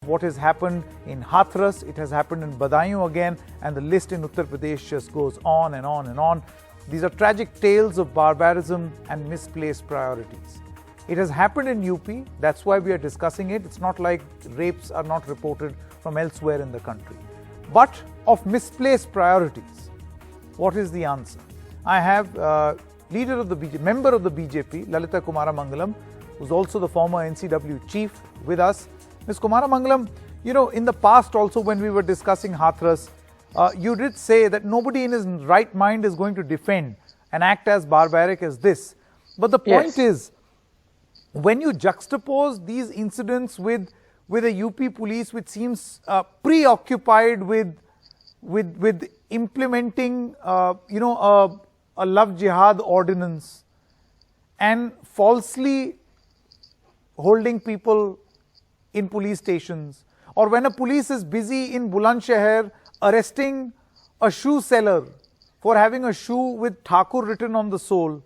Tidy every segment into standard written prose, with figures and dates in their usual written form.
what has happened in Hathras, it has happened in Badaयूं again, and the list in Uttar Pradesh just goes on and on and on. These are tragic tales of barbarism and misplaced priorities. It has happened in UP, that's why we are discussing it. It's not like rapes are not reported from elsewhere in the country. But of misplaced priorities, what is the answer? I have member of the BJP, Lalita Kumara Mangalam, who's also the former NCW chief, with us. Ms. Kumara Mangalam, you know, in the past also when we were discussing Hathras, you did say that nobody in his right mind is going to defend an act as barbaric as this. But the point is, when you juxtapose these incidents with a UP police which seems preoccupied with implementing, a love jihad ordinance and falsely holding people in police stations, or when a police is busy in Bulandshahr arresting a shoe seller for having a shoe with Thakur written on the sole,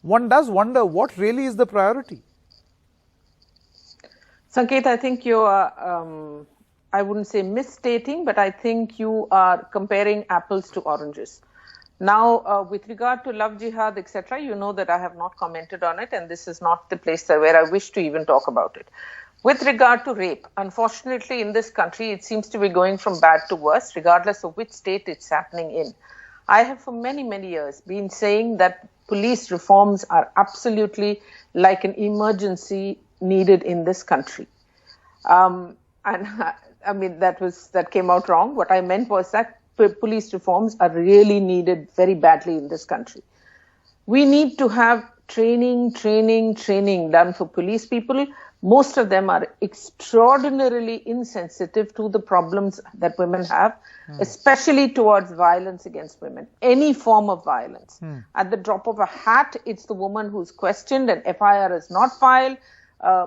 one does wonder what really is the priority. Sanket, I think you are, I wouldn't say misstating, but I think you are comparing apples to oranges. Now, with regard to love jihad, etc., you know that I have not commented on it, and this is not the place where I wish to even talk about it. With regard to rape, unfortunately in this country, it seems to be going from bad to worse, regardless of which state it's happening in. I have for many, many years been saying that police reforms are absolutely like an emergency needed in this country. And I mean, that came out wrong. What I meant was that police reforms are really needed very badly in this country. We need to have training done for police people. Most of them are extraordinarily insensitive to the problems that women have, especially towards violence against women, any form of violence. At the drop of a hat, it's the woman who's questioned and FIR is not filed.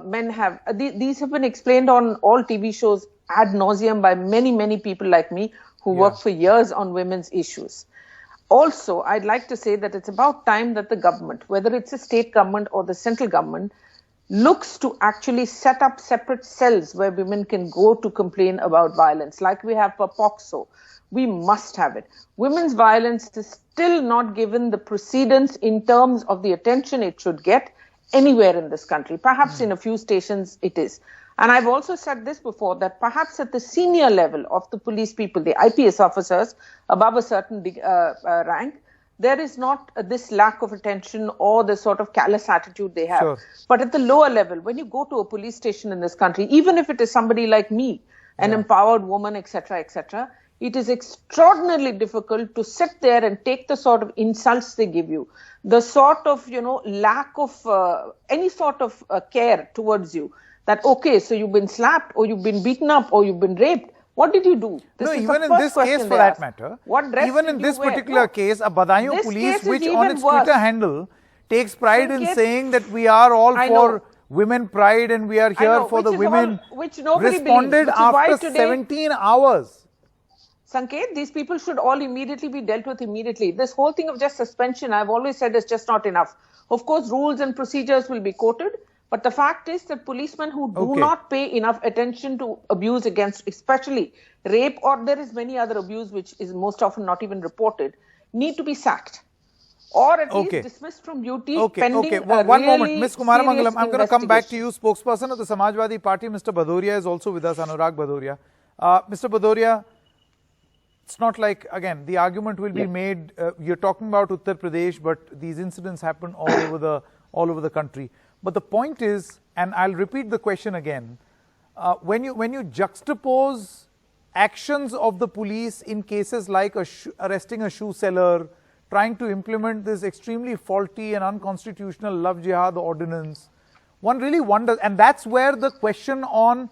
Men have, these have been explained on all TV shows ad nauseum by many, many people like me who work for years on women's issues. Also, I'd like to say that it's about time that the government, whether it's a state government or the central government, looks to actually set up separate cells where women can go to complain about violence, like we have for POCSO. We must have it. Women's violence is still not given the precedence in terms of the attention it should get anywhere in this country. Perhaps in a few stations it is. And I've also said this before, that perhaps at the senior level of the police people, the IPS officers above a certain rank, there is not this lack of attention or the sort of callous attitude they have. But at the lower level, when you go to a police station in this country, even if it is somebody like me, an empowered woman, etc., it is extraordinarily difficult to sit there and take the sort of insults they give you, the sort of, lack of any sort of care towards you. That, okay, so you've been slapped or you've been beaten up or you've been raped. What did you do? No, even in this case, for that matter, even in this particular case, a Badaयूं police, which on its Twitter handle takes pride in saying that we are all for women pride and we are here for the women, responded after 17 hours. Sanket, these people should all immediately be dealt with immediately. This whole thing of just suspension, I've always said, is just not enough. Of course, rules and procedures will be quoted. But the fact is that policemen who do not pay enough attention to abuse against, especially rape, or there is many other abuse which is most often not even reported, need to be sacked. Or at least dismissed from duty pending one moment, Ms. Kumara Mangalam, I'm going to come back to you. Spokesperson of the Samajwadi Party, Mr. Bhadoria, is also with us, Anurag Bhadoria. Mr. Bhadoria, it's not like, again, the argument will be made, you're talking about Uttar Pradesh, but these incidents happen all over the country. But the point is, and I'll repeat the question again, when you juxtapose actions of the police in cases like arresting a shoe seller, trying to implement this extremely faulty and unconstitutional love jihad ordinance, one really wonders, and that's where the question on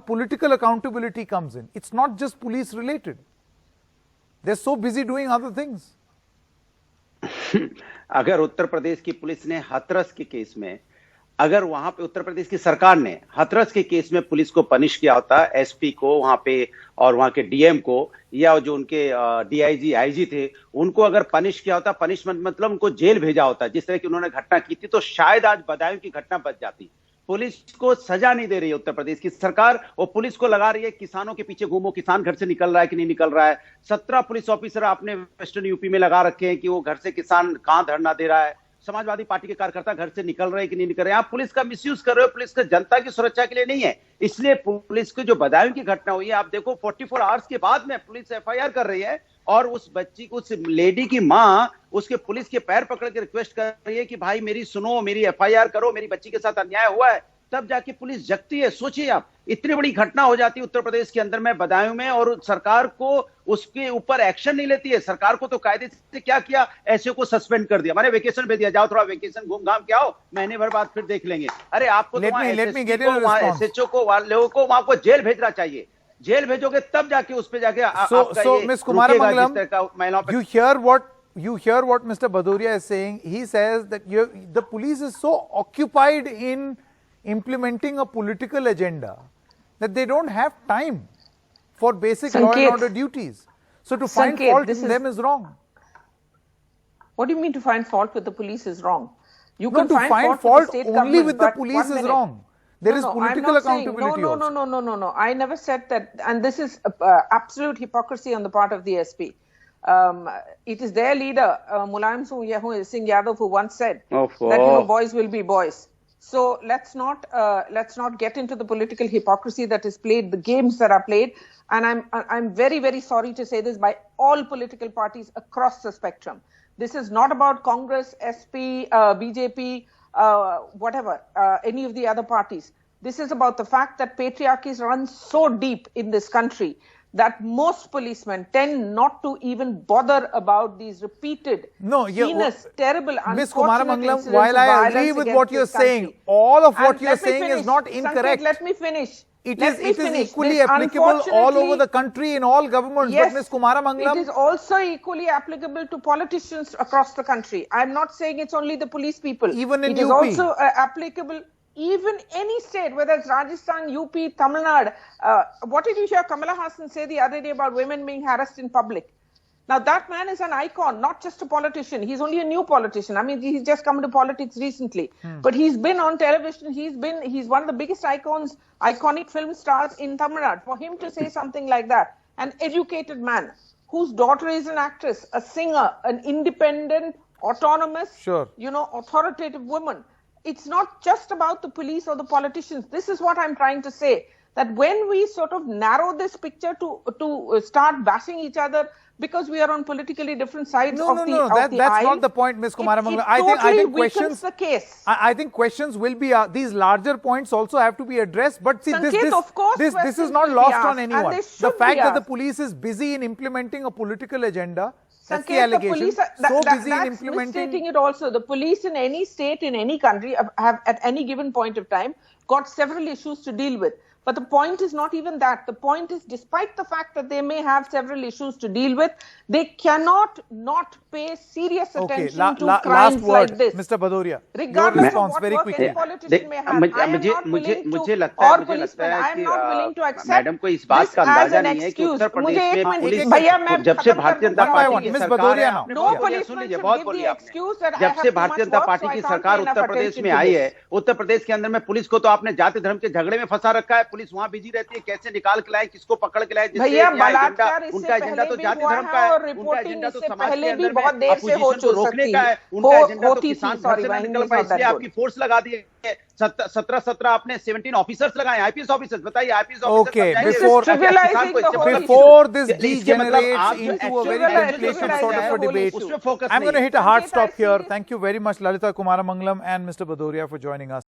political accountability comes in. It's not just police related. They're so busy doing other things. अगर उत्तर प्रदेश की police ने हाथरस के case में, अगर वहां पे उत्तर प्रदेश की सरकार ने हाथरस के केस में पुलिस को पनिश किया होता, एसपी को वहां पे और वहां के डीएम को, या जो उनके डीआईजी आईजी थे, उनको अगर पनिश किया होता, पनिशमेंट मतलब उनको जेल भेजा होता, जिस तरह की उन्होंने घटना की थी, तो शायद आज बदायूं की घटना बच जाती। पुलिस को सजा नहीं दे रही है उत्तर प्रदेश की सरकार, और पुलिस को लगा रही है किसानों के पीछे घूमो, किसान घर से निकल रहा है कि नहीं निकल रहा है। 17 पुलिस ऑफिसर आपने वेस्टर्न यूपी में लगा रखे हैं कि वो घर से किसान कहां धरना दे रहा है, समाजवादी पार्टी के कार्यकर्ता घर से निकल रहे हैं कि नहीं निकल रहे हैं। आप पुलिस का मिसयूज कर रहे हो, पुलिस का जनता की सुरक्षा के लिए नहीं है। इसलिए पुलिस की जो बदायूं की घटना हुई है, आप देखो 44 आवर्स के बाद में पुलिस एफआईआर कर रही है, और उस बच्ची को, उस लेडी की मां उसके पुलिस के पैर पकड़ के रिक्वेस्ट कर रही है कि भाई मेरी सुनो, मेरी एफआईआर करो, मेरी बच्ची के साथ अन्याय हुआ है। तब जाके पुलिस जगती है। सोचिए आप, इतनी बड़ी घटना हो जाती है उत्तर प्रदेश के अंदर में, बदायूं में, और सरकार को उसके ऊपर एक्शन नहीं लेती है। सरकार को तो कायदे से क्या किया, ऐसे को सस्पेंड कर दिया, माने वेकेशन भेज दिया, जाओ थोड़ा वेकेशन घूम घाम के आओ, महीने भर बाद फिर देख लेंगे। अरे आपको तो एसएचओ को, लोगों को वहां को जेल भेजना चाहिए। जेल भेजोगे तब जाके उस पे जाके Ms. Kumaramangalam, you hear what Mr. Bhadoria is saying. He says that the police is so occupied in implementing a political agenda that they don't have time for basic law and order duties. So to find fault in them is wrong. What do you mean to find fault with the police is wrong? You No, can to find fault only with the but police one is minute. wrong. There is I'm political not saying- accountability also. No. I never said that, and this is absolute hypocrisy on the part of the SP. It is their leader, Mulayam Singh Yadav, who once said that boys will be boys. So let's not get into the political hypocrisy that is played, the games that are played. And I'm very, very sorry to say this, by all political parties across the spectrum. This is not about Congress, SP, BJP, whatever, any of the other parties. This is about the fact that patriarchies run so deep in this country that most policemen tend not to even bother about these repeated, heinous, terrible, Ms. Kumaramangalam, while I agree with what you're saying, all of what you're saying is not incorrect. Sanket, let me finish. It is equally applicable all over the country in all governments. Yes, but Ms. Kumaramangalam, it is also equally applicable to politicians across the country. I'm not saying it's only the police people. Even in it is UP. also applicable even any state, whether it's Rajasthan, UP, Tamil Nadu. What did you hear Kamala Hassan say the other day about women being harassed in public? Now that man is an icon, not just a politician. He's only a new politician. I mean, he's just come into politics recently, but he's been on television. He's one of the biggest iconic film stars in Tamil Nadu. For him to say something like that, an educated man whose daughter is an actress, a singer, an independent, autonomous, authoritative woman. It's not just about the police or the politicians. This is what I'm trying to say, that when we sort of narrow this picture to start bashing each other because we are on politically different sides of the aisle. That's not the point, Ms. Kumaramangalam. I think questions the case. I think questions will be, these larger points also have to be addressed. But see, this is not lost on anyone. The fact that the police is busy in implementing a political agenda, that's the allegation. Busy in implementing. Misstating it also. The police in any state, in any country, have at any given point of time got several issues to deal with. But the point is not even that. The point is, despite the fact that they may have several issues to deal with, they cannot not pay serious attention to crimes like this. Mr. Bhadoria, regardless of what work any politician may have. I am not willing to, or policeman, I am not willing to accept this as an excuse. भैया मैं जब से Bharatiya Janata party की सरकार है, no policeman should give the excuse that I जब have से too भारतीय much Janata work, party so I की can't सरकार pay enough Uttar Pradesh attention में to आई this. है, उत्तर प्रदेश के अंदर में पुलिस को तो आपने जाति धर्म के झगड़े में फंसा रखा है। पुलिस वहां बिजी रहती है, कैसे निकाल के लाए, किसको पकड़ के लाए। भैया बलात्कार उनका एजेंडा तो जाति धर्म का है, उनका एजेंडा तो समाज के अंदर में बहुत देर से हो को रोकने का है, उनका एजेंडा तो किसान घर से ना निकल पाए, इसलिए आपकी फोर्स लगा दी है। 17 आपने 17 ऑफिसर्स लगाए, आईपीएस ऑफिसर्स। बताइए IPS officers before this degenerates into a very conflicted sort of a debate, I'm going to hit a hard stop here. Thank you very much, Lalitha Kumaramangalam and Mr. Bhadoria, for joining us.